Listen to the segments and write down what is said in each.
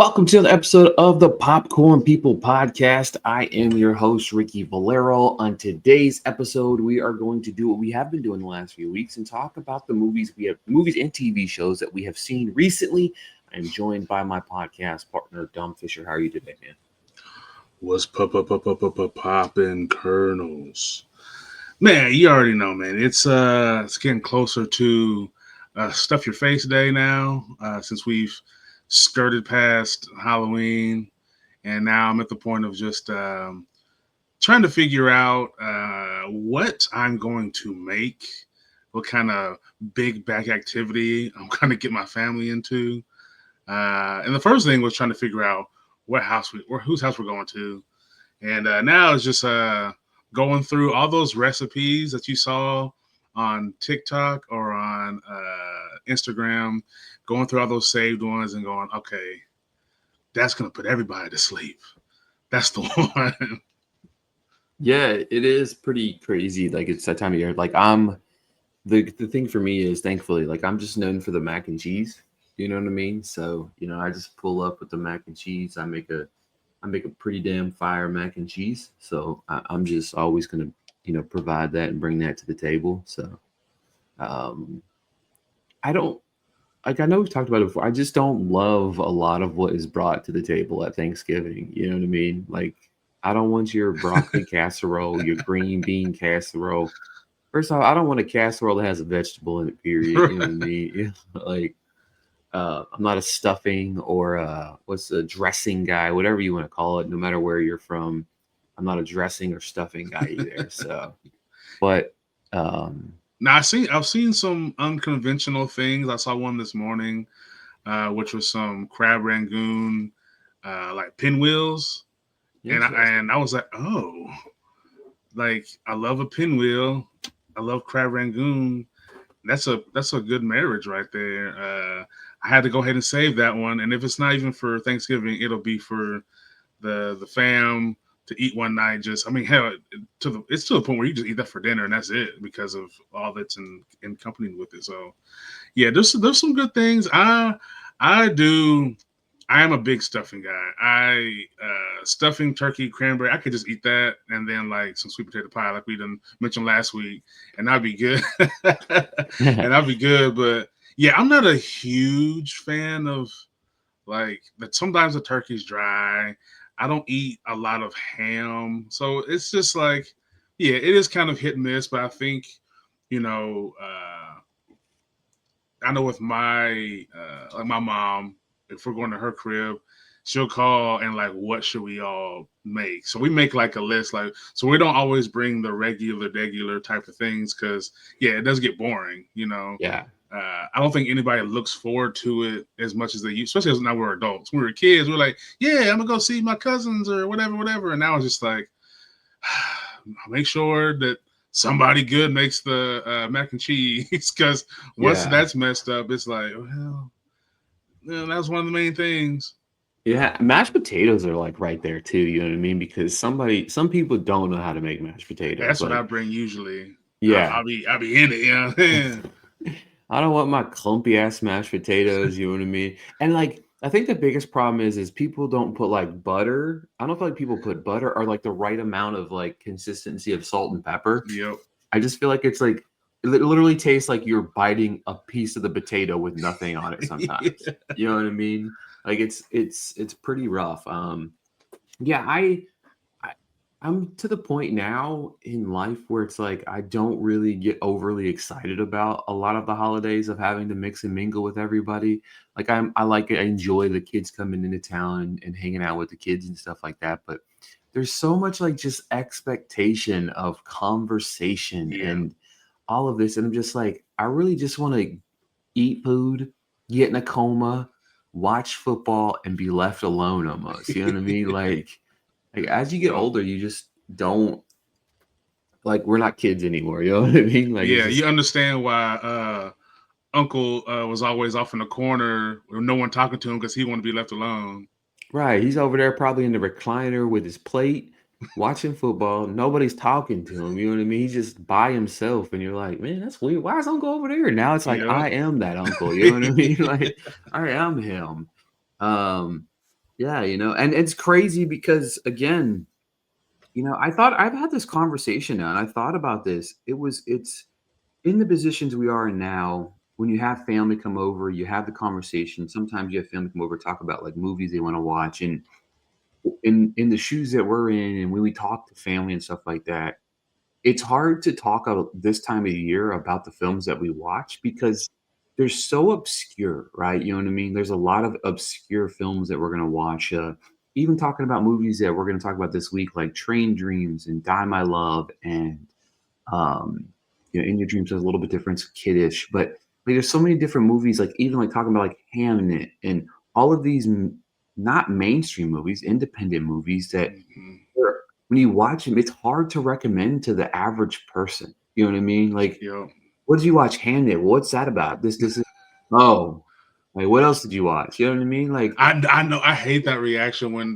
Welcome to the episode of the Popcorn People podcast. I am your host, Ricky Valero. On today's episode, we are going to do what we have been doing the last few weeks and talk about the movies and TV shows that we have seen recently. I'm joined by my podcast partner, Dom Fisher. How are you today, man? What's poppin' kernels? Man, you already know, man. It's getting closer to Stuff Your Face Day now, since we've skirted past Halloween, and now I'm at the point of just trying to figure out what I'm going to make, what kind of big back activity I'm going to get my family into. And the first thing was trying to figure out whose house we're going to, and now it's just going through all those recipes that you saw on TikTok or on Instagram, going through all those saved ones and going, okay, that's gonna put everybody to sleep. That's the one. Yeah, it is pretty crazy. Like it's that time of year. The thing for me is thankfully, like I'm just known for the mac and cheese. You know what I mean? So, I just pull up with the mac and cheese. I make a pretty damn fire mac and cheese. So I'm just always gonna, provide that and bring that to the table. So um I don't like I know we've talked about it before. I just don't love a lot of what is brought to the table at Thanksgiving. You know what I mean? Like I don't want your broccoli casserole, your green bean casserole. First off, I don't want a casserole that has a vegetable in it, period. You know what I mean? Like I'm not a stuffing or what's a dressing guy, whatever you want to call it, no matter where you're from. I'm not a dressing or stuffing guy either. So, but Now I've seen some unconventional things. I saw one this morning, which was some crab rangoon, like pinwheels, and I was like, oh, like I love a pinwheel, I love crab rangoon. That's a good marriage right there. I had to go ahead and save that one, and if it's not even for Thanksgiving, it'll be for the fam to eat one night. Just I mean, hell, it's to the point where you just eat that for dinner and that's it because of all that's in company with it. So yeah, there's some good things. I do. I am a big stuffing guy. Stuffing turkey cranberry. I could just eat that and then like some sweet potato pie, like we done mentioned last week, and I'd be good. And I'd be good. But yeah, I'm not a huge fan of like that. Sometimes the turkey's dry. I don't eat a lot of ham, so it's just like, yeah, it is kind of hit and miss. But I think, you know, I know with my like my mom, if we're going to her crib, she'll call and like, what should we all make? So we make like a list, like so we don't always bring the regular type of things because yeah, it does get boring, you know. yeah, I don't think anybody looks forward to it as much as they used, especially as now we're adults. When we were kids, we're like, yeah, I'm gonna go see my cousins or whatever. And now it's just like, make sure that somebody good makes the mac and cheese because once yeah, that's messed up, it's like, well, yeah, that's one of the main things. yeah. Mashed potatoes are like right there too. You know what I mean? Because some people don't know how to make mashed potatoes. That's what I Like, bring usually. yeah, I'll be in it, you know what I'm saying? I don't want my clumpy ass mashed potatoes. You know what I mean? And like, I think the biggest problem is people don't put like butter. I don't feel like people put butter or like the right amount of like consistency of salt and pepper. Yep. I just feel like it's like it literally tastes like you're biting a piece of the potato with nothing on it sometimes. Yeah. You know what I mean? Like it's pretty rough. Yeah, I I'm to the point now in life where it's like I don't really get overly excited about a lot of the holidays of having to mix and mingle with everybody. Like I enjoy the kids coming into town and hanging out with the kids and stuff like that, but there's so much like just expectation of conversation Yeah. and all of this. And I'm just like, I really just want to eat food, get in a coma, watch football, and be left alone almost. You know what I mean? Like as you get Yep. older, you just don't like we're not kids anymore. You know what I mean? Like it's Yeah, you just understand why Uncle was always off in the corner with no one talking to him because he wanted to be left alone. right. He's over there probably in the recliner with his plate, watching football. Nobody's talking to him. You know what I mean? He's just by himself, and you're like, man, that's weird. Why is Uncle over there? Now it's like Yep. I am that uncle. You know what I mean? Like I am him. Um, Yeah, and it's crazy because again, I thought I've had this conversation now, and I thought about this. It's in the positions we are in now. When you have family come over, you have the conversation. Sometimes you have family come over, talk about like movies they want to watch, and in the shoes that we're in, and when we talk to family and stuff like that, it's hard to talk about this time of year about the films that we watch because they're so obscure, right? You know what I mean? There's a lot of obscure films that we're gonna watch. Even talking about movies that we're gonna talk about this week, like Train Dreams and Die My Love, and um, In Your Dreams is a little bit different, it's kiddish, but like there's so many different movies, like even like talking about like Hamnet and all of these not mainstream movies, independent movies that Mm-hmm. where when you watch them, it's hard to recommend to the average person. You know what I mean? Like, Yep. what did you watch? Hamnet. What's that about? This is oh, like what else did you watch? You know what I mean? Like I know I hate that reaction that when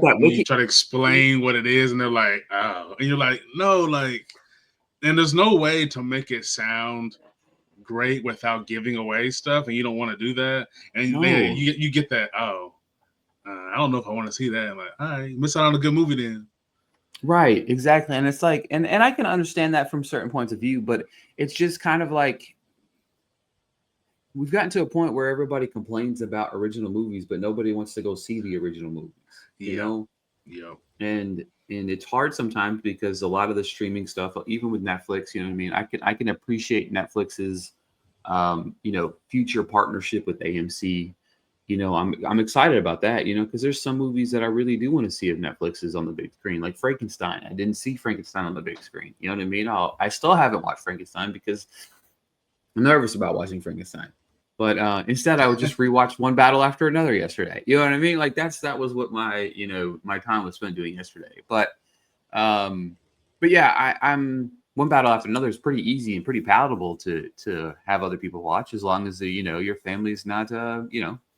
you wiki. try to explain what it is and they're like, oh, and you're like, no, like, and there's no way to make it sound great without giving away stuff, and you don't want to do that, and then No. you get that, oh, I don't know if I want to see that. I'm like, all right, miss out on a good movie then. Right, exactly. And it's like and I can understand that from certain points of view, but it's just kind of like we've gotten to a point where everybody complains about original movies, but nobody wants to go see the original movies, you Yep, know? yep, And it's hard sometimes because a lot of the streaming stuff, even with Netflix, you know what I mean? I can appreciate Netflix's future partnership with AMC. I'm excited about that, because there's some movies that I really do want to see if Netflix is on the big screen, like Frankenstein. I didn't see Frankenstein on the big screen. You know what I mean? I still haven't watched Frankenstein because I'm nervous about watching Frankenstein. But instead, I would just rewatch one battle after another yesterday. You know what I mean? Like that was what my time was spent doing yesterday. Um, but yeah, I'm one battle after another is pretty easy and pretty palatable to have other people watch as long as your family's not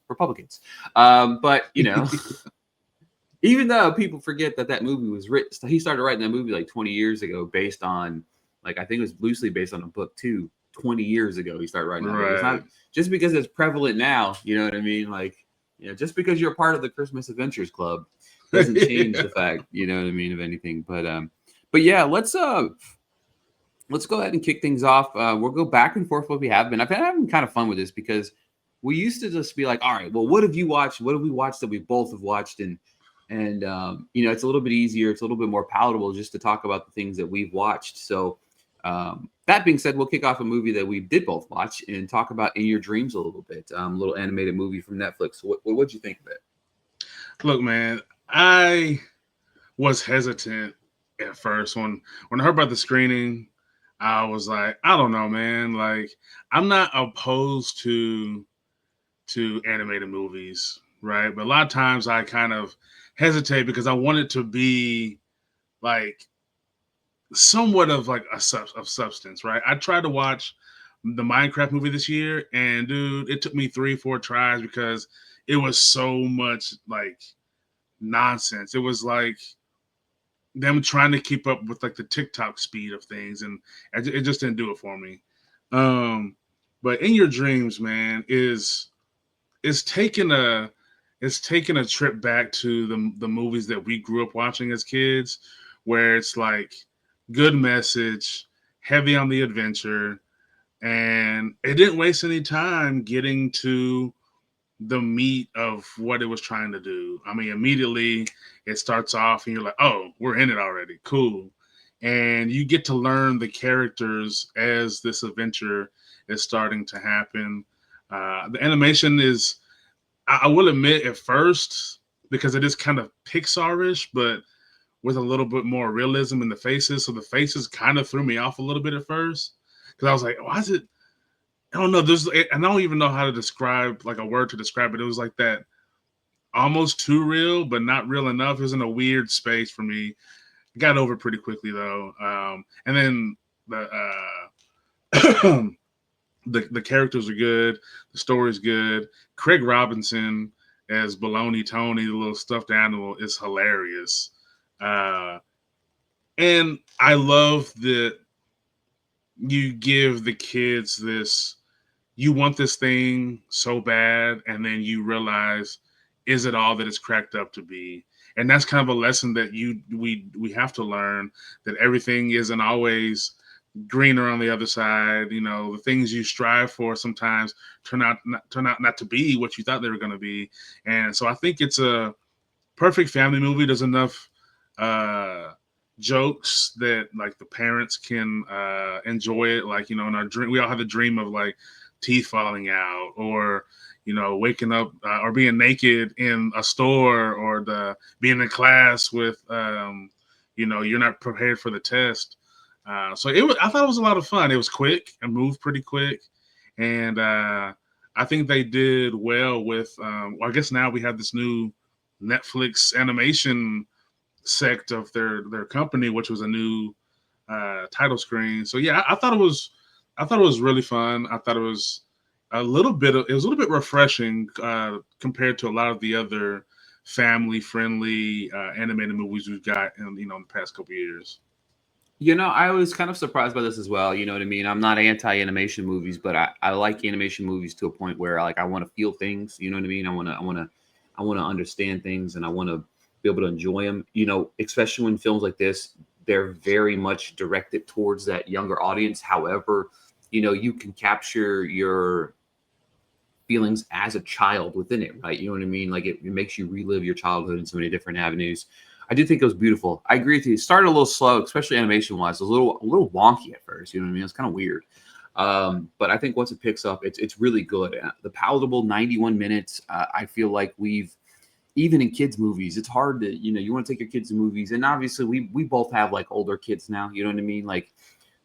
Republicans. But even though people forget that movie was written, he started writing that movie like 20 years ago, based on like I think it was loosely based on a book too. 20 years ago, he started writing that book. It's right. not just because it's prevalent now. You know what I mean? Like just because you're part of the Christmas Adventures Club doesn't change the fact. You know what I mean of anything. But yeah, let's go ahead and kick things off. We'll go back and forth what we have been. I've been having kind of fun with this because we used to just be like, all right, well, what have you watched? What have we watched that we both have watched? And it's a little bit easier. It's a little bit more palatable just to talk about the things that we've watched. So that being said, we'll kick off a movie that we did both watch and talk about In Your Dreams a little bit. A little animated movie from Netflix. What'd you think of it? Look, man, I was hesitant at first when I heard about the screening. I was like, I don't know, man. Like, I'm not opposed to animated movies, right? But a lot of times I kind of hesitate because I want it to be like somewhat of like of substance, right? I tried to watch the Minecraft movie this year, and dude, it took me 3, 4 tries because it was so much like nonsense. It was like them trying to keep up with like the TikTok speed of things, and it just didn't do it for me. Um, but In Your Dreams, man, is taking a taking a trip back to the movies that we grew up watching as kids, where it's like good message, heavy on the adventure, and it didn't waste any time getting to the meat of what it was trying to do. I mean, immediately it starts off and you're like, oh, we're in it already. Cool. And you get to learn the characters as this adventure is starting to happen. The animation is, I will admit, at first, because it is kind of Pixar-ish, but with a little bit more realism in the faces. So the faces kind of threw me off a little bit at first because I was like, why is it? I don't know. I don't even know how to describe like a word to describe it. It was like that almost too real, but not real enough. It was in a weird space for me. Got over it pretty quickly though. And then the the characters are good. The story's good. Craig Robinson as Baloney Tony, the little stuffed animal, is hilarious. Uh, and I love that you give the kids this, you want this thing so bad, and then you realize is it all that it's cracked up to be? And that's kind of a lesson that we have to learn, that everything isn't always greener on the other side. You know, the things you strive for sometimes turn out not to be what you thought they were going to be. And so I think it's a perfect family movie. There's enough uh, jokes that like the parents can enjoy it. Like, you know, in our dream, we all have the dream of like teeth falling out, or you know, waking up or being naked in a store, or the being in class with you know, you're not prepared for the test. So it was, I thought it was a lot of fun. It was quick and moved pretty quick, and I think they did well with. Well, I guess now we have this new Netflix animation sect of their company, which was a new title screen. So yeah, I thought it was really fun. I thought it was it was a little bit refreshing compared to a lot of the other family friendly animated movies we've got in, you know, in the past couple years. I was kind of surprised by this as well. You know what I mean? I'm not anti animation movies, but I like animation movies to a point where like I want to feel things. You know what I mean? I want to understand things, and I want to be able to enjoy them. Especially when films like this, they're very much directed towards that younger audience. However, you can capture your feelings as a child within it, right? You know what I mean? Like it makes you relive your childhood in so many different avenues. I do think it was beautiful. I agree with you. It started a little slow, especially animation wise. It was a little wonky at first. You know what I mean? It's kind of weird. But I think once it picks up, it's really good. The palatable 91 minutes. I feel like we've even in kids movies, it's hard to you want to take your kids to movies, and obviously we both have like older kids now. You know what I mean? Like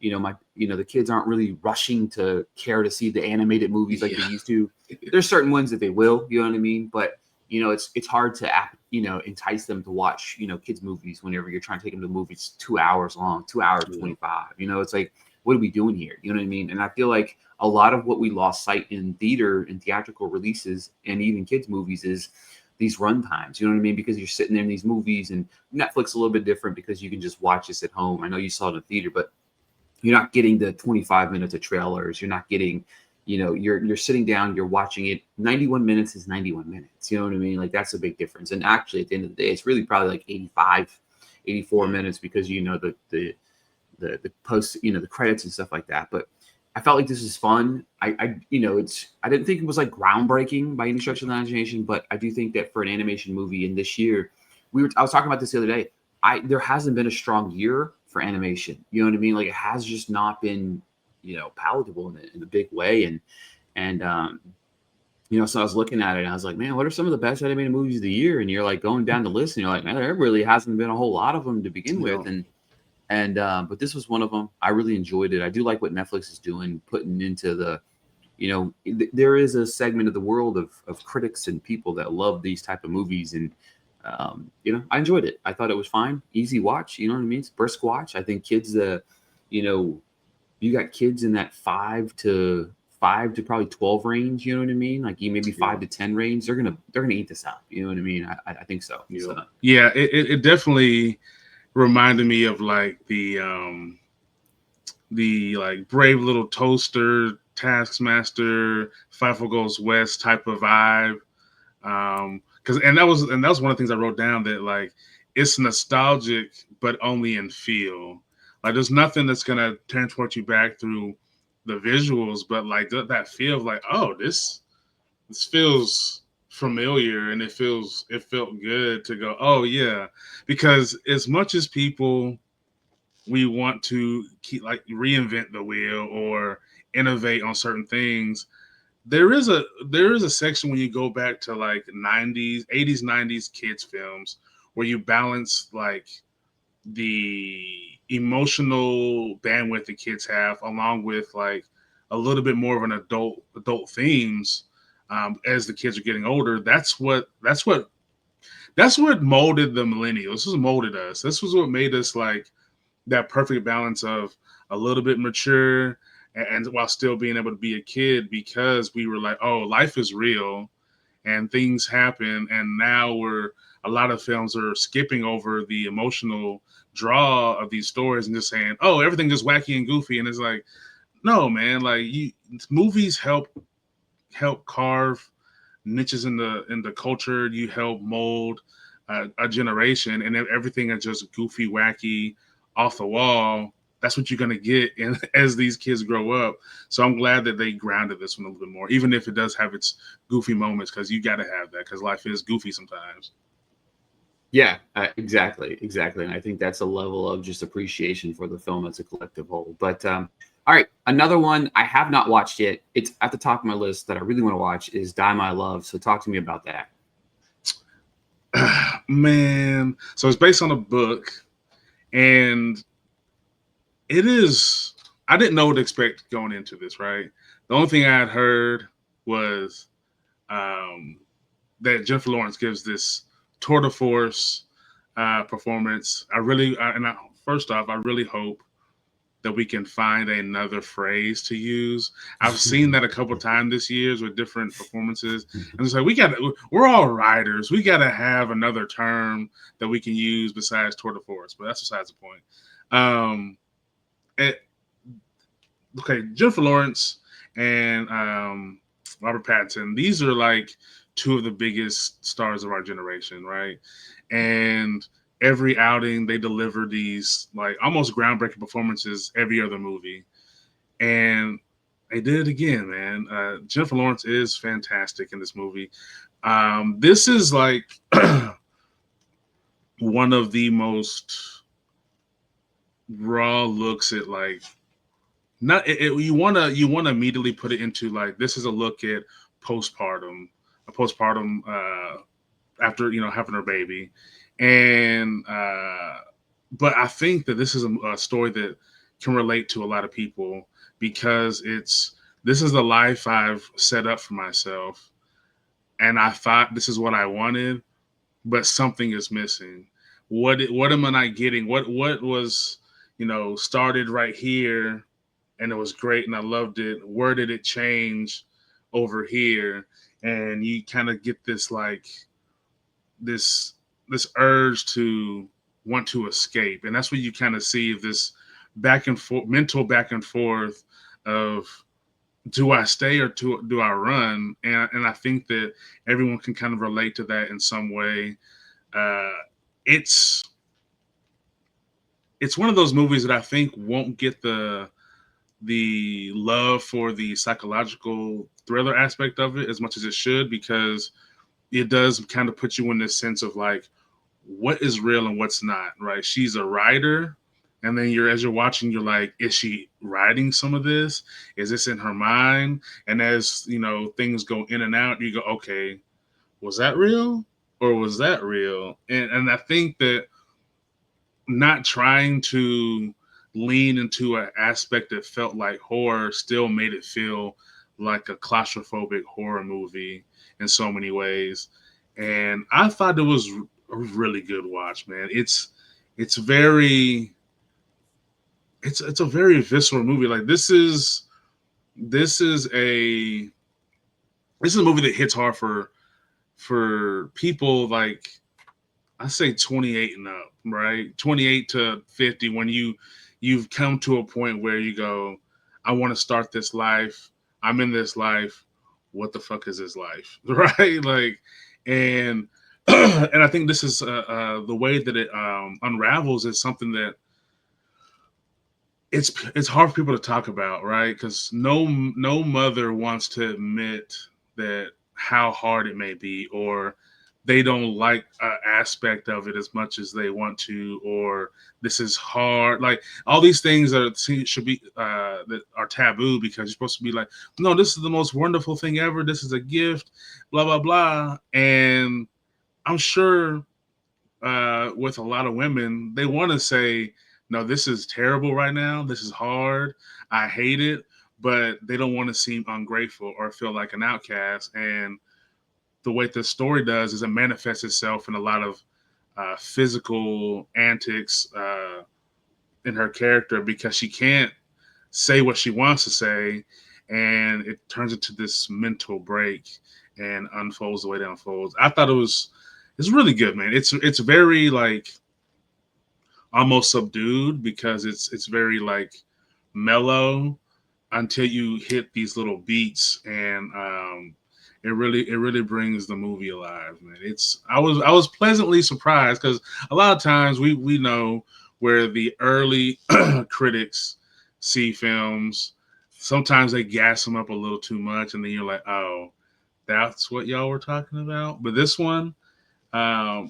the kids aren't really rushing to care to see the animated movies like they used to. There's certain ones that they will, you know what I mean? But it's hard to entice them to watch kids movies whenever you're trying to take them to movies 2 hours long, 2 hours 25. It's like, what are we doing here? You know what I mean? And I feel like a lot of what we lost sight in theater and theatrical releases and even kids movies is these run times. You know what I mean? Because you're sitting there in these movies, and Netflix a little bit different because you can just watch this at home. I know you saw it in the theater, but you're not getting the 25 minutes of trailers. You're not getting, you're sitting down, you're watching it. 91 minutes is 91 minutes. You know what I mean? Like that's a big difference. And actually at the end of the day, it's really probably like 85, 84 minutes because the post, the credits and stuff like that. But I felt like this was fun. I didn't think it was like groundbreaking by any stretch of the imagination, but I do think that for an animation movie in this year, I was talking about this the other day. There hasn't been a strong year for animation. You know what I mean? Like it has just not been, palatable in a big way. So I was looking at it and I was like, man, what are some of the best animated movies of the year? And you're like going down the list and you're like, man, there really hasn't been a whole lot of them to begin with. But this was one of them. I really enjoyed it. I do like what Netflix is doing, putting into there is a segment of the world of critics and people that love these type of movies. And I enjoyed it. I thought it was fine, easy watch. You know what I mean? It's brisk watch. I think kids, you got kids in that 5 to probably 12 range. You know what I mean? Like maybe 5 to 10 range. They're gonna eat this up. You know what I mean? I think so. Yeah, it definitely reminded me of like the like Brave Little Toaster, Taskmaster, Fightful Goes West type of vibe. Because and that was one of the things I wrote down, that like it's nostalgic but only in feel. Like there's nothing that's gonna transport you back through the visuals, but like that feel of like, oh, this feels familiar, and it felt good to go, oh yeah. Because as much as people, we want to keep like reinvent the wheel or innovate on certain things, there is a section when you go back to like 90s, 80s, 90s kids films where you balance like the emotional bandwidth the kids have along with like a little bit more of an adult themes. As the kids are getting older, that's what molded the millennials. This was molded us. This was what made us like that perfect balance of a little bit mature and while still being able to be a kid, because we were like, oh, life is real and things happen. And now a lot of films are skipping over the emotional draw of these stories and just saying, oh, everything is wacky and goofy. And it's like, no, man, like movies help carve niches in the culture. You help mold a generation, and if everything is just goofy, wacky, off the wall. That's what you're gonna get as these kids grow up. So I'm glad that they grounded this one a little bit more, even if it does have its goofy moments, because you got to have that, because life is goofy sometimes. Yeah, exactly, exactly. And I think that's a level of just appreciation for the film as a collective whole. But all right, another one I have not watched yet. It's at the top of my list that I really want to watch is Die My Love. So talk to me about that. Man, so it's based on a book, and it is. I didn't know what to expect going into this. Right, the only thing I had heard was um, that Jennifer Lawrence gives this tour de force performance. First off, I really hope that we can find another phrase to use. I've seen that a couple times this year with different performances, and it's like we're all writers. We got to have another term that we can use besides tour de force. But that's besides the point. Um, it, okay, Jennifer Lawrence and Robert Pattinson. These are like two of the biggest stars of our generation, right? And every outing they deliver these like almost groundbreaking performances every other movie, and they did it again, man. Jennifer Lawrence is fantastic in this movie. This is like one of the most raw looks at like not you want to immediately put it into like this is a look at postpartum, a postpartum after having her baby, and but I think that this is a story that can relate to a lot of people because this is the life I've set up for myself, and I thought this is what I wanted, but something is missing. What am I not getting? What was started right here, and it was great, and I loved it. Where did it change over here? And you kind of get this like this this urge to want to escape, and that's what you kind of see this back and forth mental back and forth of do I stay or do I run? And I think that everyone can kind of relate to that in some way. uh it's it's one of those movies that I think won't get the love for the psychological thriller aspect of it as much as it should, because it does kind of put you in this sense of like what is real and what's not, right? She's a writer, and then as you're watching, you're like, is she writing some of this? Is this in her mind? And as things go in and out, you go, okay, was that real or was that real? And I think that not trying to lean into an aspect that felt like horror still made it feel like a claustrophobic horror movie in so many ways. And I thought it was a really good watch, man. It's very it's a very visceral movie. Like this is a this is a movie that hits hard for people like I say 28 and up, right? 28 to 50 when you've come to a point where you go, I want to start this life. I'm in this life. What the fuck is this life? Right? Like and and I think this is the way that it unravels is something that it's hard for people to talk about, right? Because no mother wants to admit that how hard it may be, or they don't like an aspect of it as much as they want to, or this is hard. Like all these things should be that are taboo because you're supposed to be like, no, this is the most wonderful thing ever. This is a gift, blah blah blah. And I'm sure with a lot of women, they want to say, no, this is terrible right now. This is hard. I hate it. But they don't want to seem ungrateful or feel like an outcast. And the way the story does is it manifests itself in a lot of physical antics in her character because she can't say what she wants to say. And it turns into this mental break and unfolds the way it unfolds. I thought it's really good, man. It's very like almost subdued because it's very like mellow until you hit these little beats, it really brings the movie alive, man. I was pleasantly surprised because a lot of times we know where the early critics see films, sometimes they gas them up a little too much, and then you're like, oh, that's what y'all were talking about. But this one, I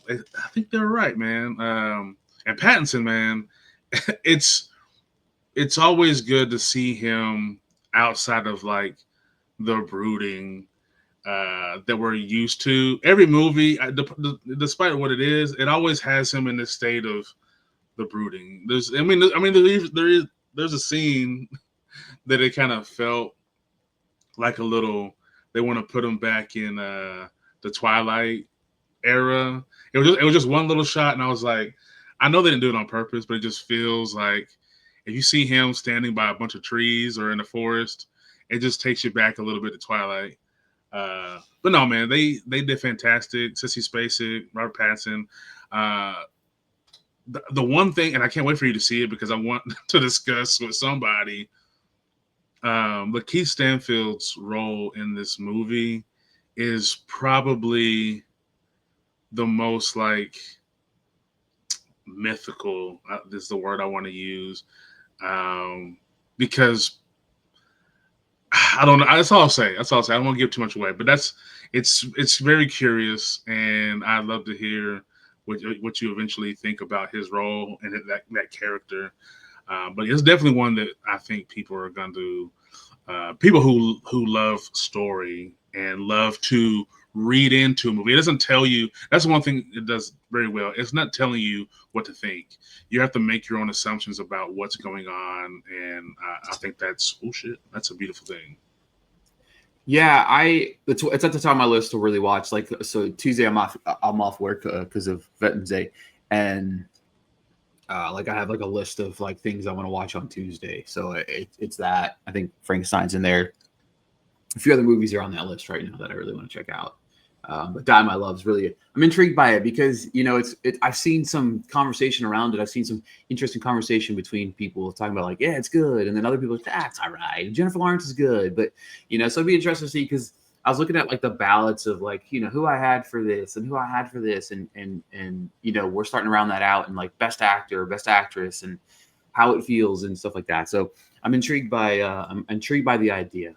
think they're right, man. And Pattinson, man, it's it's always good to see him outside of like the brooding that we're used to. Every movie, despite what it is, it always has him in this state of the brooding. There's a scene that it kind of felt like a little. They want to put him back in the Twilight era. It was just one little shot, and I was like, I know they didn't do it on purpose, but it just feels like if you see him standing by a bunch of trees or in the forest, it just takes you back a little bit to Twilight. But no, man, they did fantastic. Sissy Spacek, Robert Pattinson. Uh, the one thing, and I can't wait for you to see it because I want to discuss with somebody. But Keith Stanfield's role in this movie is probably the most like mythical. Is the word I want to use, because I don't know. That's all I'll say. That's all I'll say. I don't want to give too much away, but it's very curious, and I'd love to hear what you eventually think about his role and that character. But it's definitely one that I think people are going to people who love story and love to read into a movie. It doesn't tell you. That's one thing it does very well. It's not telling you what to think. You have to make your own assumptions about what's going on, and I think that's oh shit. That's a beautiful thing. Yeah, it's at the top of my list to really watch. Like, so Tuesday I'm off work because of Veterans Day, and like I have like a list of like things I want to watch on Tuesday. So it's that. I think Frankenstein's in there. A few other movies are on that list right now that I really want to check out. But Die My Love is really, I'm intrigued by it because, I've seen some conversation around it. I've seen some interesting conversation between people talking about like, yeah, it's good. And then other people are like, that's all right. Jennifer Lawrence is good. But, so it'd be interesting to see because I was looking at like the ballots of like, who I had for this and who I had for this. And we're starting to round that out and like best actor, best actress and how it feels and stuff like that. So I'm intrigued by the idea.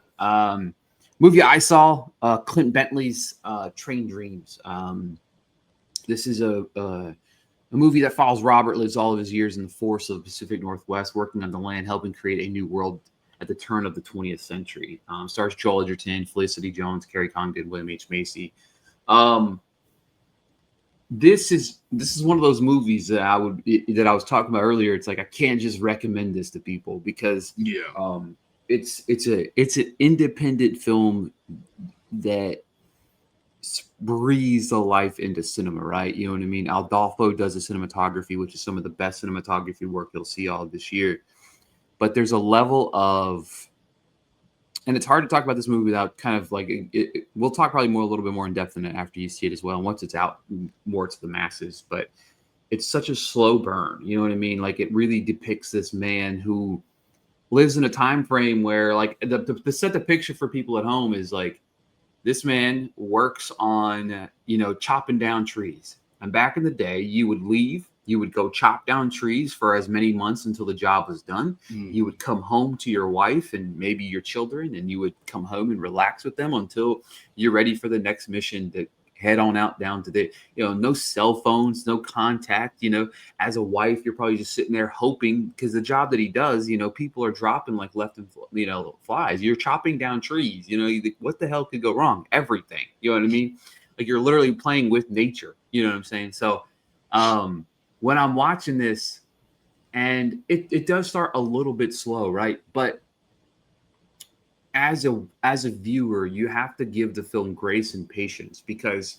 Movie I saw, Clint Bentley's Train Dreams. This is a movie that follows Robert lives all of his years in the forests of the Pacific Northwest, working on the land, helping create a new world at the turn of the 20th century. Stars Joel Edgerton, Felicity Jones, Carrie Condon, William H. Macy. This is one of those movies that I was talking about earlier. It's like I can't just recommend this to people because it's an independent film that breathes the life into cinema, right? You know what I mean? Aldolfo does the cinematography, which is some of the best cinematography work you'll see all this year. But there's a level of, and it's hard to talk about this movie without kind of like, we'll talk probably a little bit more in depth in it after you see it as well. And once it's out more to the masses, but it's such a slow burn. You know what I mean? Like it really depicts this man who lives in a time frame where like the set the picture for people at home is like this man works on chopping down trees, and back in the day you would go chop down trees for as many months until the job was done. You would come home to your wife and maybe your children, and you would come home and relax with them until you're ready for the next mission to head on out down to the, no cell phones, no contact. As a wife, you're probably just sitting there hoping, because the job that he does, people are dropping like left and flies. You're chopping down trees. What the hell could go wrong? Everything. You know what I mean? Like you're literally playing with nature. You know what I'm saying? So when I'm watching this, and it does start a little bit slow, right? But as a viewer, you have to give the film grace and patience because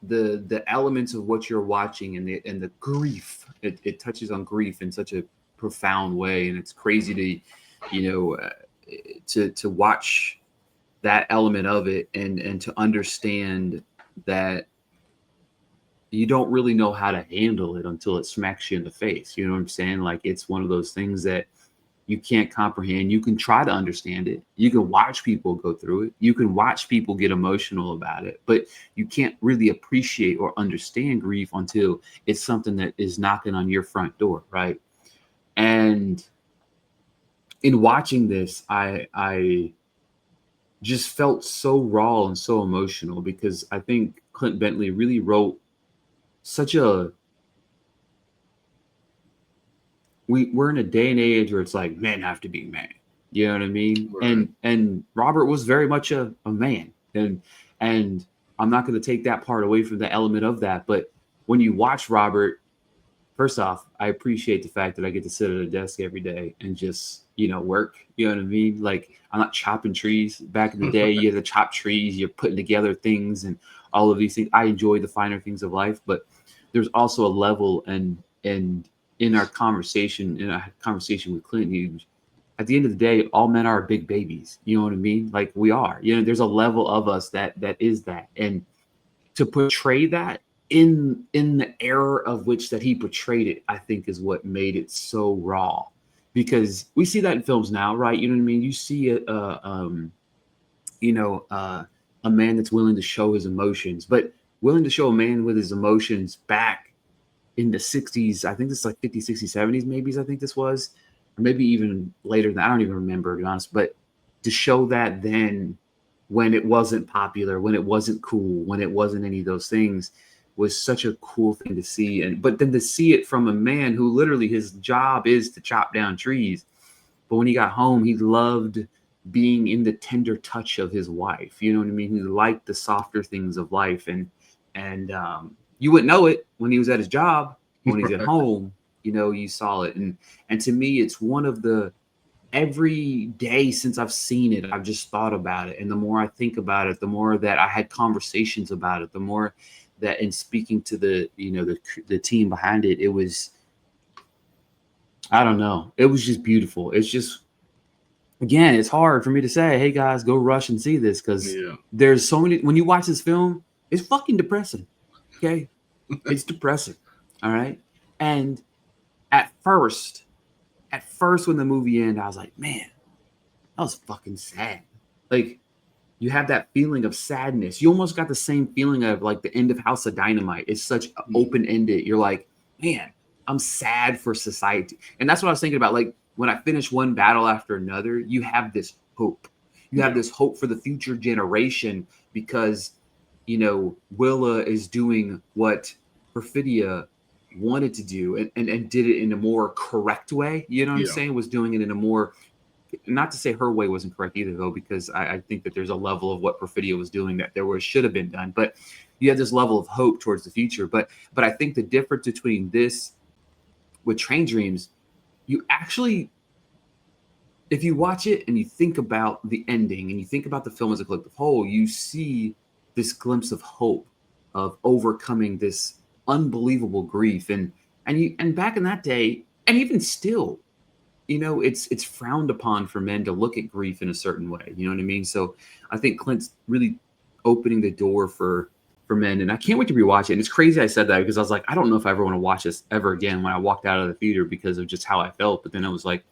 the elements of what you're watching and the grief, it touches on grief in such a profound way, and it's crazy to watch that element of it and to understand that you don't really know how to handle it until it smacks you in the face. You know what I'm saying? Like it's one of those things that you can't comprehend. You can try to understand it. You can watch people go through it. You can watch people get emotional about it, but you can't really appreciate or understand grief until it's something that is knocking on your front door, right? And in watching this, I just felt so raw and so emotional because I think Clint Bentley really wrote such a we're in a day and age where it's like men have to be men. You know what I mean? Right. And Robert was very much a man. And I'm not gonna take that part away from the element of that. But when you watch Robert, first off, I appreciate the fact that I get to sit at a desk every day and just, work. You know what I mean? Like I'm not chopping trees. Back in the day, you had to chop trees, you're putting together things and all of these things. I enjoy the finer things of life, but there's also a level and in our conversation, with Clint, at the end of the day, all men are big babies. You know what I mean? Like we are. There's a level of us that is that. And to portray that in the era of which that he portrayed it, I think is what made it so raw. Because we see that in films now, right? You know what I mean? You see you know, uh, a man that's willing to show his emotions, but willing to show a man with his emotions back in the 60s. I think this is like 50s, 60s, 70s, maybe. I think this was, or maybe even later than I don't even remember, to be honest. But to show that then, when it wasn't popular, when it wasn't cool, when it wasn't any of those things, was such a cool thing to see. And but then to see it from a man who literally his job is to chop down trees, but when he got home, he loved being in the tender touch of his wife. You know what I mean? He liked the softer things of life, and you wouldn't know it when he was at his job. When he's at Right. home, you saw it. And to me, it's one of the every day since I've seen it, I've just thought about it. And the more I think about it, the more that I had conversations about it, the more that in speaking to the team behind it, it was, I don't know, it was just beautiful. It's just, again, it's hard for me to say, hey guys, go rush and see this, because Yeah. there's so many. When you watch this film, it's fucking depressing. Okay, it's depressing. All right, and at first, when the movie ended, I was like, man, that was fucking sad. Like, you have that feeling of sadness. You almost got the same feeling of like the end of House of Dynamite. It's such open ended. You're like, man, I'm sad for society. And that's what I was thinking about. Like when I finish one battle after another, you have this hope. You have Yeah. this hope for the future generation because, Willa is doing what Perfidia wanted to do, and did it in a more correct way. You know what I'm Yeah. saying? Was doing it in a more, not to say her way wasn't correct either, though, because I think that there's a level of what Perfidia was doing that there was should have been done. But you have this level of hope towards the future. But I think the difference between this with Train Dreams, you actually, if you watch it and you think about the ending and you think about the film as a collective whole, you see this glimpse of hope, of overcoming this unbelievable grief. And back in that day, and even still, it's frowned upon for men to look at grief in a certain way. You know what I mean? So I think Clint's really opening the door for men, and I can't wait to rewatch it. And it's crazy I said that because I was like, I don't know if I ever want to watch this ever again when I walked out of the theater because of just how I felt. But then I was like,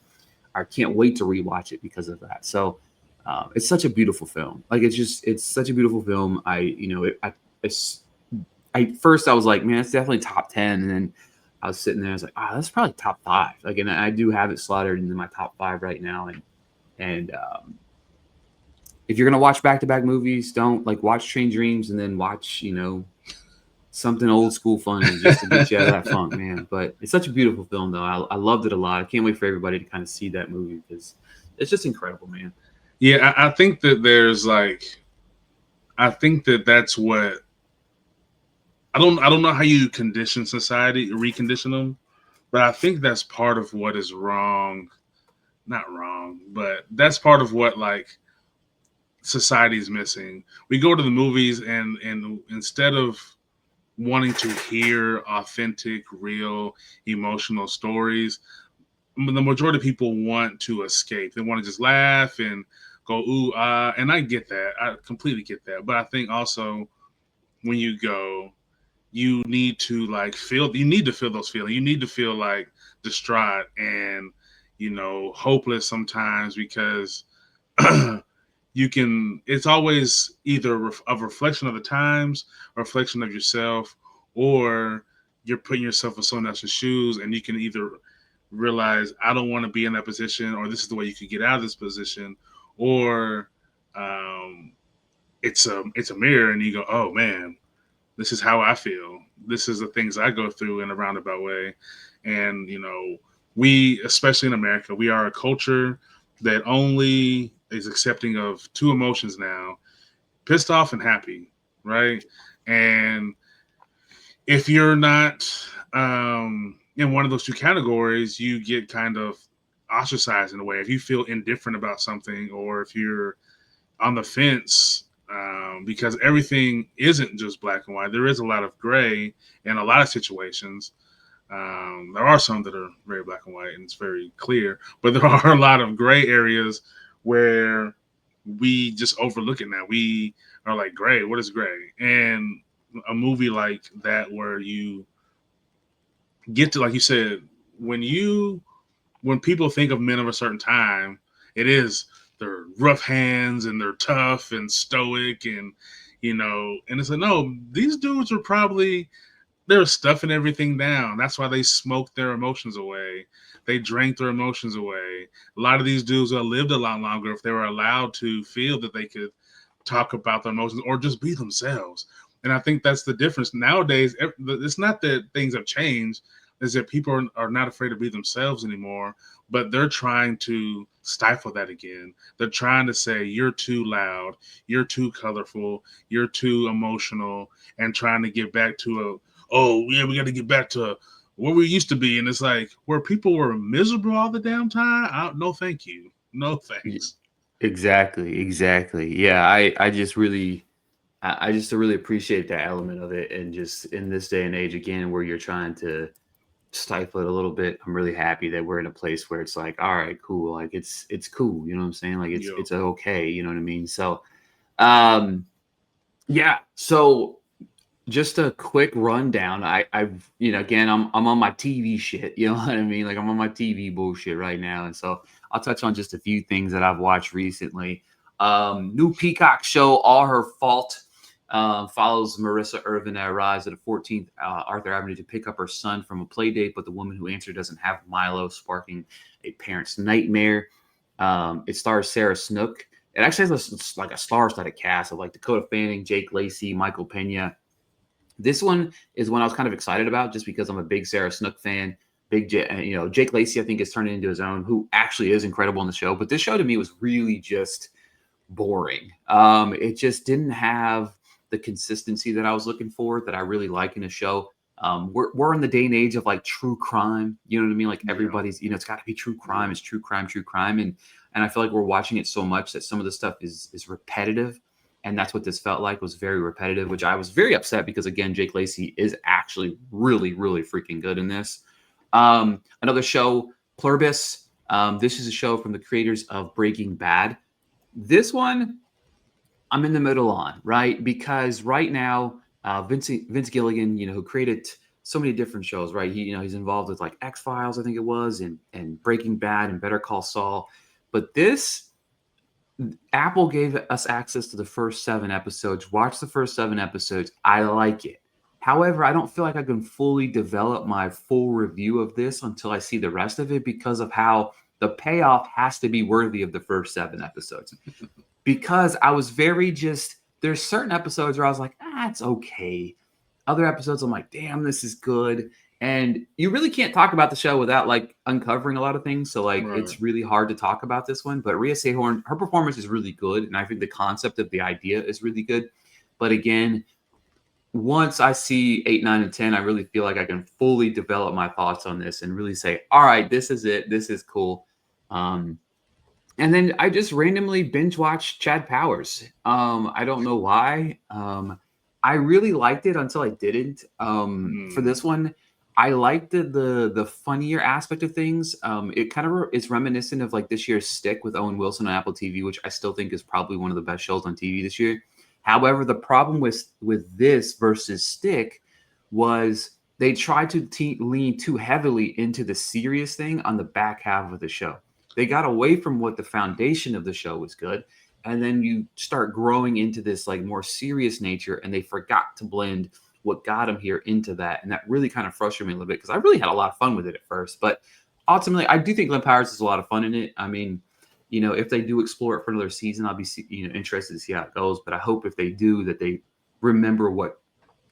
I can't wait to rewatch it because of that. So it's such a beautiful film. Like it's such a beautiful film. It's, I first I was like, man, it's definitely top 10, and then I was sitting there, I was like, that's probably top 5. Like, and I do have it slaughtered into my top 5 right now. And if you're gonna watch back to back movies, don't like watch Train Dreams and then watch something old school funny just to get you out of that funk, man. But it's such a beautiful film, though. I loved it a lot. I can't wait for everybody to kind of see that movie because it's just incredible, man. Yeah. I think that there's like, I think that that's what I don't know how you condition society, recondition them, but I think that's part of what is wrong. Not wrong, but that's part of what like society's missing. We go to the movies and instead of wanting to hear authentic, real, emotional stories, the majority of people want to escape. They want to just laugh and go ooh ah, and I get that. I completely get that. But I think also when you go, you need to like feel. You need to feel those feelings. You need to feel like distraught and hopeless sometimes because it's always either a reflection of the times, a reflection of yourself, or you're putting yourself in someone else's shoes, and you can either realize I don't want to be in that position, or this is the way you could get out of this position, or um, it's a mirror, and you go, oh man, this is how I feel. This is the things I go through in a roundabout way, and we, especially in America, we are a culture that only is accepting of two emotions now: pissed off and happy, right? And if you're not in one of those two categories, you get kind of ostracized in a way. If you feel indifferent about something, or if you're on the fence, because everything isn't just black and white. There is a lot of gray in a lot of situations. There are some that are very black and white and it's very clear, but there are a lot of gray areas where we just overlook it now. We are like, gray, what is gray? And a movie like that where you get to, like you said, when people think of men of a certain time, it is their rough hands and they're tough and stoic and it's like, no, these dudes were probably, they're stuffing everything down. That's why they smoked their emotions away. They drank their emotions away. A lot of these dudes have lived a lot longer if they were allowed to feel that they could talk about their emotions or just be themselves. And I think that's the difference nowadays. It's not that things have changed, is that people are not afraid to be themselves anymore, but they're trying to stifle that again. They're trying to say, you're too loud, you're too colorful, you're too emotional, and trying to get back to oh, yeah, we got to get back to where we used to be. And it's like, where people were miserable all the damn time, no thank you. No thanks. Exactly. Yeah, I just really I just really appreciate that element of it, and just in this day and age again where you're trying to stifle it a little bit. I'm really happy that we're in a place where it's like, all right, cool, like it's cool, you know what I'm saying? Like Yo. it's okay, you know what I mean? So um yeah, so just a quick rundown. I've again I'm on my TV shit, you know what I mean? Like I'm on my TV bullshit right now. And so I'll touch on just a few things that I've watched recently. New Peacock show, All Her Fault. Follows Marissa Irvin that arrives at a 14th Arthur Avenue to pick up her son from a play date, but the woman who answered doesn't have Milo, sparking a parent's nightmare. It stars Sarah Snook. It actually has like a star-studded cast of like Dakota Fanning, Jake Lacey, Michael Pena. This one is one I was kind of excited about just because I'm a big Sarah Snook fan. Jake Lacey, I think, is turning into his own, who actually is incredible in the show. But this show to me was really just boring. It just didn't have the consistency that I was looking for, that I really like in a show. We're in the day and age of like true crime. You know what I mean? Like everybody's, it's got to be true crime. It's true crime. And I feel like we're watching it so much that some of the stuff is repetitive. And that's what this felt like, was very repetitive, which I was very upset because, again, Jake Lacey is actually really, really freaking good in this. Another show, Pluribus. This is a show from the creators of Breaking Bad. This one, I'm in the middle on, right? Because right now, Vince Gilligan, who created so many different shows, right? He's involved with like X-Files, I think it was, and Breaking Bad and Better Call Saul. But this, Apple gave us access to the first 7 episodes. Watch the first 7 episodes. I like it. However, I don't feel like I can fully develop my full review of this until I see the rest of it, because of how the payoff has to be worthy of the first 7 episodes. Because I was there's certain episodes where I was like, it's okay. Other episodes, I'm like, damn, this is good. And you really can't talk about the show without like uncovering a lot of things. So like, It's really hard to talk about this one. But Rhea Seehorn, her performance is really good, and I think the concept of the idea is really good. But again, once I see 8, 9, and 10, I really feel like I can fully develop my thoughts on this and really say, all right, this is it. This is cool. And then I just randomly binge watched Chad Powers. I don't know why. I really liked it until I didn't. For this one, I liked the funnier aspect of things. It kind of is reminiscent of like this year's Stick with Owen Wilson on Apple TV, which I still think is probably one of the best shows on TV this year. However, the problem with this versus Stick was they try to lean too heavily into the serious thing on the back half of the show. They got away from what the foundation of the show was good, and then you start growing into this like more serious nature, and they forgot to blend what got them here into that, and that really kind of frustrated me a little bit because I really had a lot of fun with it at first, but ultimately, I do think Glen Powers is a lot of fun in it. I mean, if they do explore it for another season, I'll be interested to see how it goes. But I hope if they do that they remember what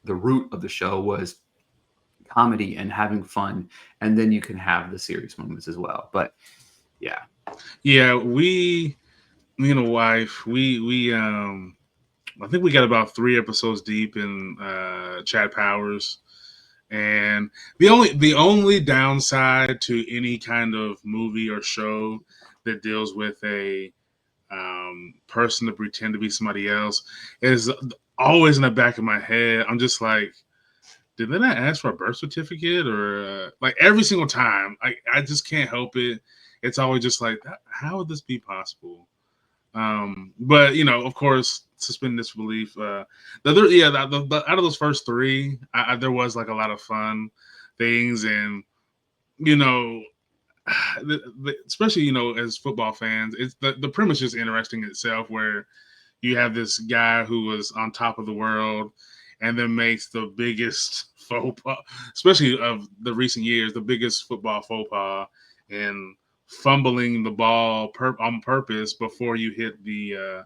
the root of the show was comedy and having fun, and then you can have the serious moments as well. But yeah, Yeah, me and a wife, I think we got about 3 episodes deep in Chad Powers, and the only downside to any kind of movie or show that deals with a person to pretend to be somebody else is always in the back of my head. I'm just like, did they not ask for a birth certificate or like every single time? I just can't help it. It's always just like, how would this be possible? But of course, suspend disbelief. The other, yeah, out of those first three, there was like a lot of fun things, and you know, especially as football fans, it's the premise is interesting in itself, where you have this guy who was on top of the world, and then makes the biggest faux pas, especially of the recent years, the biggest football faux pas, and fumbling the ball on purpose before you hit the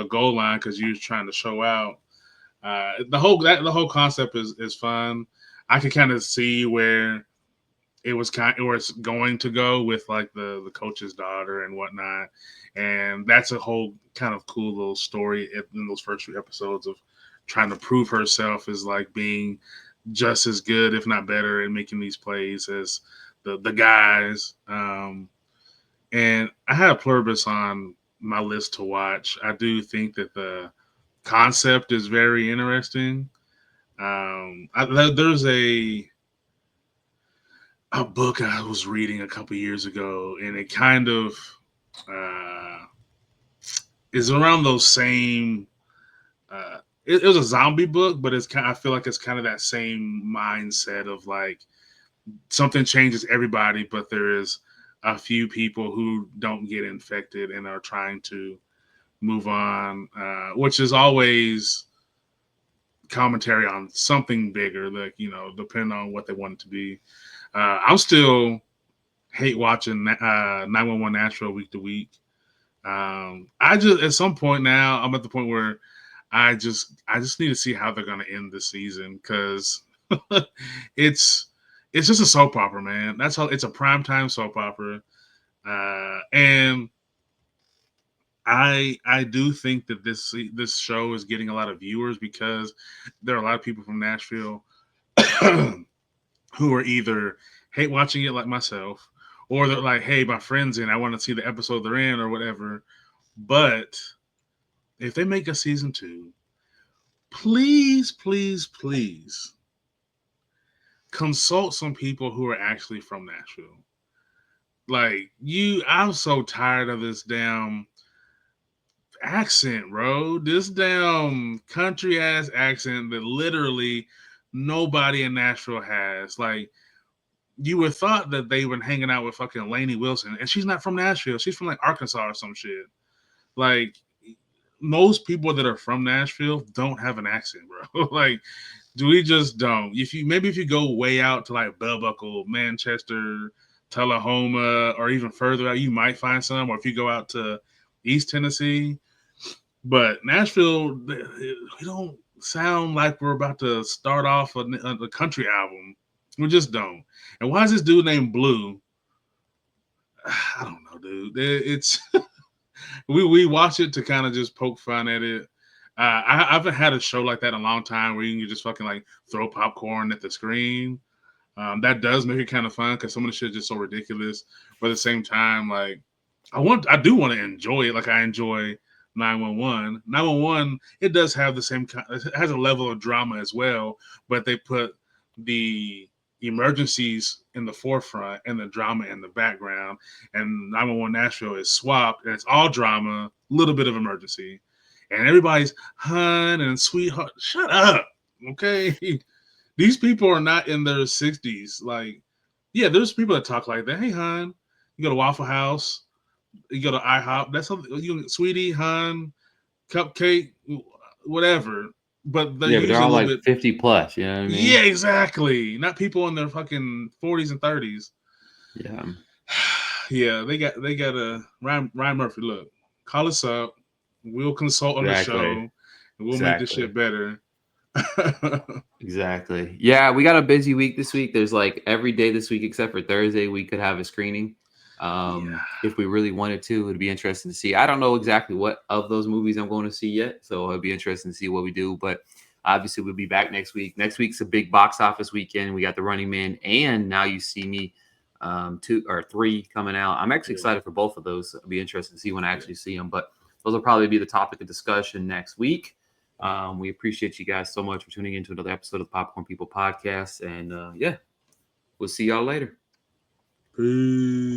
goal line because you're trying to show out. The whole concept is fun. I can kind of see where where it's going to go with like the coach's daughter and whatnot, and that's a whole kind of cool little story in those first few episodes of trying to prove herself as like being just as good, if not better, at making these plays as the guys. And I had a pluribus on my list to watch. I do think that the concept is very interesting. There's a book I was reading a couple years ago, and it kind of uh, is around those same. It was a zombie book, but I feel like it's kind of that same mindset of like something changes everybody, but there is a few people who don't get infected and are trying to move on, which is always commentary on something bigger, like depending on what they want it to be. I'm still hate watching 911 Nashville week to week. I just at some point now I'm at the point where I just need to see how they're gonna end the season because it's it's just a soap opera, man. That's how it's a primetime soap opera, and I do think that this show is getting a lot of viewers because there are a lot of people from Nashville who are either hate watching it like myself, or they're like, hey, my friend's in, I want to see the episode they're in or whatever. But if they make a season 2, please, please, please consult some people who are actually from Nashville. Like I'm so tired of this damn accent, bro. This damn country ass accent that literally nobody in Nashville has. Like, you would thought that they were hanging out with fucking Lainey Wilson, and she's not from Nashville. She's from like Arkansas or some shit. Like, most people that are from Nashville don't have an accent, bro. Like, do we just don't? If you go way out to like Bell Buckle, Manchester, Tullahoma, or even further out, you might find some. Or if you go out to East Tennessee, but Nashville, we don't sound like we're about to start off a country album. We just don't. And why is this dude named Blue? I don't know, dude. It's we watch it to kind of just poke fun at it. I haven't had a show like that in a long time where you can just fucking like throw popcorn at the screen. That does make it kind of fun because some of the shit is just so ridiculous. But at the same time, like I do want to enjoy it. Like I enjoy 911. 911, it does have the same. It has a level of drama as well, but they put the emergencies in the forefront and the drama in the background. And 911 Nashville is swapped, and it's all drama, a little bit of emergency, and everybody's hun and sweetheart. Shut up, okay? These people are not in their 60s. Like, yeah, there's people that talk like that. Hey, hon, you go to Waffle House, you go to IHOP. That's something. You sweetie, hon, cupcake, whatever. But they're Yeah, but they're usually a all little like bit. 50 plus. You know what I Yeah, mean? exactly. Not people in their fucking 40s and 30s. Yeah, Yeah, they got a Ryan Murphy. Look, call us up. We'll consult on the show, exactly, and we'll make this exactly. shit better. Exactly. Yeah, we got a busy week this week. There's like every day this week except for Thursday, we could have a screening. Yeah, If we really wanted to, it'd be interesting to see. I don't know exactly what of those movies I'm going to see yet, so it'd be interesting to see what we do. But obviously, we'll be back next week. Next week's a big box office weekend. We got The Running Man and Now You See Me, 2 or 3 coming out. I'm actually yeah, excited for both of those. It'll be interesting to see when I yeah. actually see them. But those will probably be the topic of discussion next week. We appreciate you guys so much for tuning into another episode of the Popcorn People podcast. And yeah, we'll see y'all later. Peace.